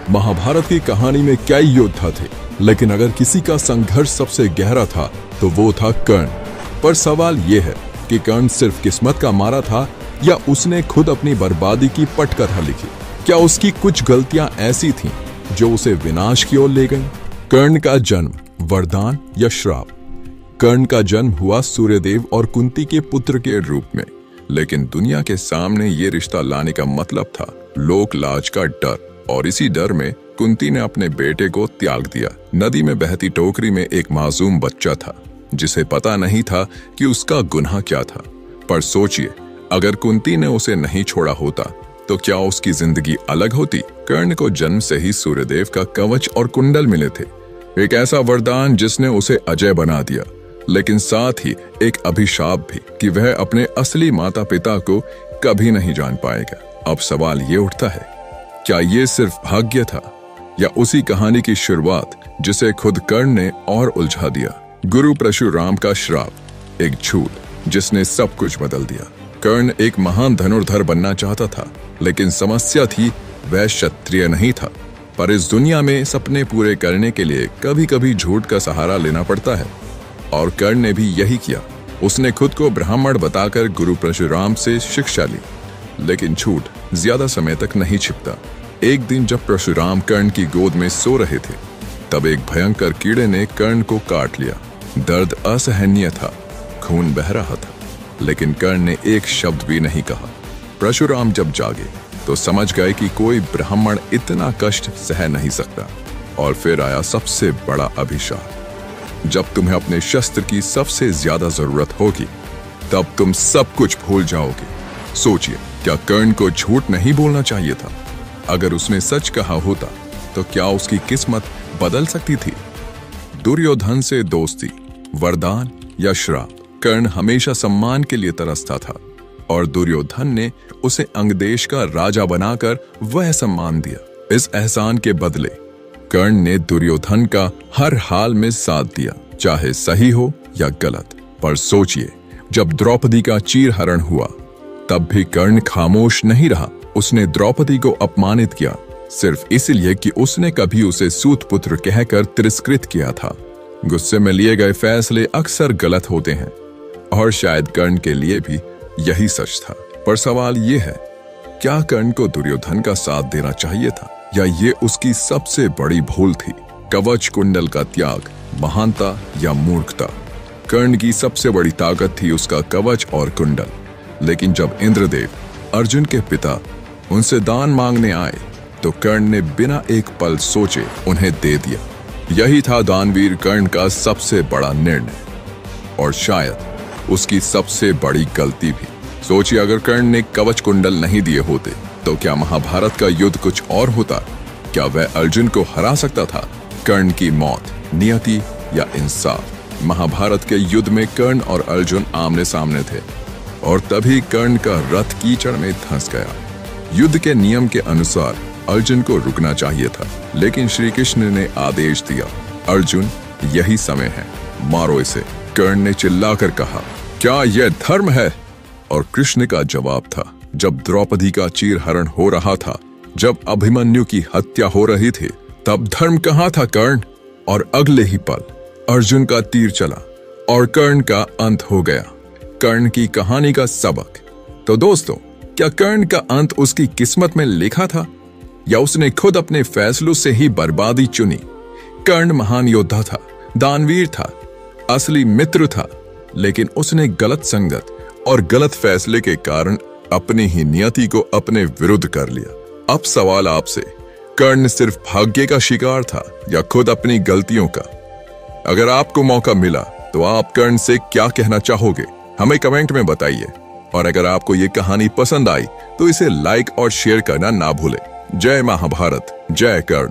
महाभारत की कहानी में कई योद्धा थे, लेकिन अगर किसी का संघर्ष सबसे गहरा था तो वो था कर्ण। पर सवाल ये है कि कर्ण सिर्फ किस्मत का मारा था या उसने खुद अपनी बर्बादी की पटकथा लिखी। क्या उसकी कुछ गलतियां ऐसी थीं जो उसे विनाश की ओर ले गईं? कर्ण का जन्म वरदान या श्राप? कर्ण का जन्म हुआ सूर्यदेव और कुंती के पुत्र के रूप में, लेकिन दुनिया के सामने ये रिश्ता लाने का मतलब था लोक लाज का डर, और इसी डर में कुंती ने अपने बेटे को त्याग दिया। नदी में बहती टोकरी में एक मासूम बच्चा था जिसे पता नहीं था कि उसका गुनाह क्या था। पर सोचिए, अगर कुंती ने उसे नहीं छोड़ा होता तो क्या उसकी जिंदगी अलग होती? कर्ण को जन्म से ही सूर्यदेव का कवच और कुंडल मिले थे, एक ऐसा वरदान जिसने उसे अजय बना दिया, लेकिन साथ ही एक अभिशाप भी कि वह अपने असली माता पिता को कभी नहीं जान पाएगा। अब सवाल ये उठता है, क्या ये सिर्फ भाग्य था या उसी कहानी की शुरुआत जिसे खुद कर्ण ने और उलझा दिया? गुरु परशुराम का श्राप, एक झूठ जिसने सब कुछ बदल दिया। कर्ण एक महान धनुर्धर बनना चाहता था, लेकिन समस्या थी वह क्षत्रिय नहीं था। पर इस दुनिया में सपने पूरे करने के लिए कभी कभी झूठ का सहारा लेना पड़ता है, और कर्ण ने भी यही किया। उसने खुद को ब्राह्मण बताकर गुरु परशुराम से शिक्षा ली, लेकिन झूठ ज्यादा समय तक नहीं छिपता। एक दिन जब परशुराम कर्ण की गोद में सो रहे थे, तब एक भयंकर कीड़े ने कर्ण को काट लिया। दर्द असहनीय था, खून बह रहा था, लेकिन कर्ण ने एक शब्द भी नहीं कहा। परशुराम जब जागे तो समझ गए कि कोई ब्राह्मण इतना कष्ट सह नहीं सकता। और फिर आया सबसे बड़ा अभिशाप, जब तुम्हें अपने शस्त्र की सबसे ज्यादा जरूरत होगी तब तुम सब कुछ भूल जाओगे। सोचिए, क्या कर्ण को झूठ नहीं बोलना चाहिए था? अगर उसने सच कहा होता तो क्या उसकी किस्मत बदल सकती थी? दुर्योधन से दोस्ती, वरदान या श्राप? कर्ण हमेशा सम्मान के लिए तरसता था, और दुर्योधन ने उसे अंगदेश का राजा बनाकर वह सम्मान दिया। इस एहसान के बदले कर्ण ने दुर्योधन का हर हाल में साथ दिया, चाहे सही हो या गलत। पर सोचिए, जब द्रौपदी का चीरहरण हुआ तब भी कर्ण खामोश नहीं रहा। उसने द्रौपदी को अपमानित किया सिर्फ इसलिए कि उसने कभी उसे सूत पुत्र कहकर तिरस्कृत किया था। गुस्से में लिए गए फैसले अक्सर गलत होते हैं, और शायद कर्ण के लिए भी यही सच था। पर सवाल ये है, क्या कर्ण को दुर्योधन का साथ देना चाहिए था, या ये उसकी सबसे बड़ी भूल थी? कवच कुंडल का त्याग, महानता या मूर्खता? कर्ण की सबसे बड़ी ताकत थी उसका कवच और कुंडल, लेकिन जब इंद्रदेव, अर्जुन के पिता, उनसे दान मांगने आए तो कर्ण ने बिना एक पल सोचे उन्हें दे दिया। यही था दानवीर कर्ण का सबसे बड़ा निर्णय, और शायद उसकी सबसे बड़ी गलती भी। सोचिए, अगर कर्ण ने कवच कुंडल नहीं दिए होते तो क्या महाभारत का युद्ध कुछ और होता? क्या वह अर्जुन को हरा सकता था? कर्ण की मौत, नियति या इंसाफ? महाभारत के युद्ध में कर्ण और अर्जुन आमने सामने थे, और तभी कर्ण का रथ कीचड़ में धंस गया। युद्ध के नियम के अनुसार अर्जुन को रुकना चाहिए था, लेकिन श्री कृष्ण ने आदेश दिया, अर्जुन यही समय है, मारो इसे। कर्ण ने चिल्लाकर कहा, क्या यह धर्म है? और कृष्ण का जवाब था, जब द्रौपदी का चीरहरण हो रहा था, जब अभिमन्यु की हत्या हो रही थी, तब धर्म कहाँ था कर्ण? और अगले ही पल अर्जुन का तीर चला और कर्ण का अंत हो गया। कर्ण की कहानी का सबक। तो दोस्तों, क्या कर्ण का अंत उसकी किस्मत में लिखा था, या उसने खुद अपने फैसलों से ही बर्बादी चुनी? कर्ण महान योद्धा था, दानवीर था, असली मित्र था, लेकिन उसने गलत संगत और गलत फैसले के कारण अपनी ही नियति को अपने विरुद्ध कर लिया। अब सवाल आपसे, कर्ण सिर्फ भाग्य का शिकार था या खुद अपनी गलतियों का? अगर आपको मौका मिला तो आप कर्ण से क्या कहना चाहोगे? हमें कमेंट में बताइए। और अगर आपको ये कहानी पसंद आई तो इसे लाइक और शेयर करना ना भूलें। जय महाभारत, जय कर्ण।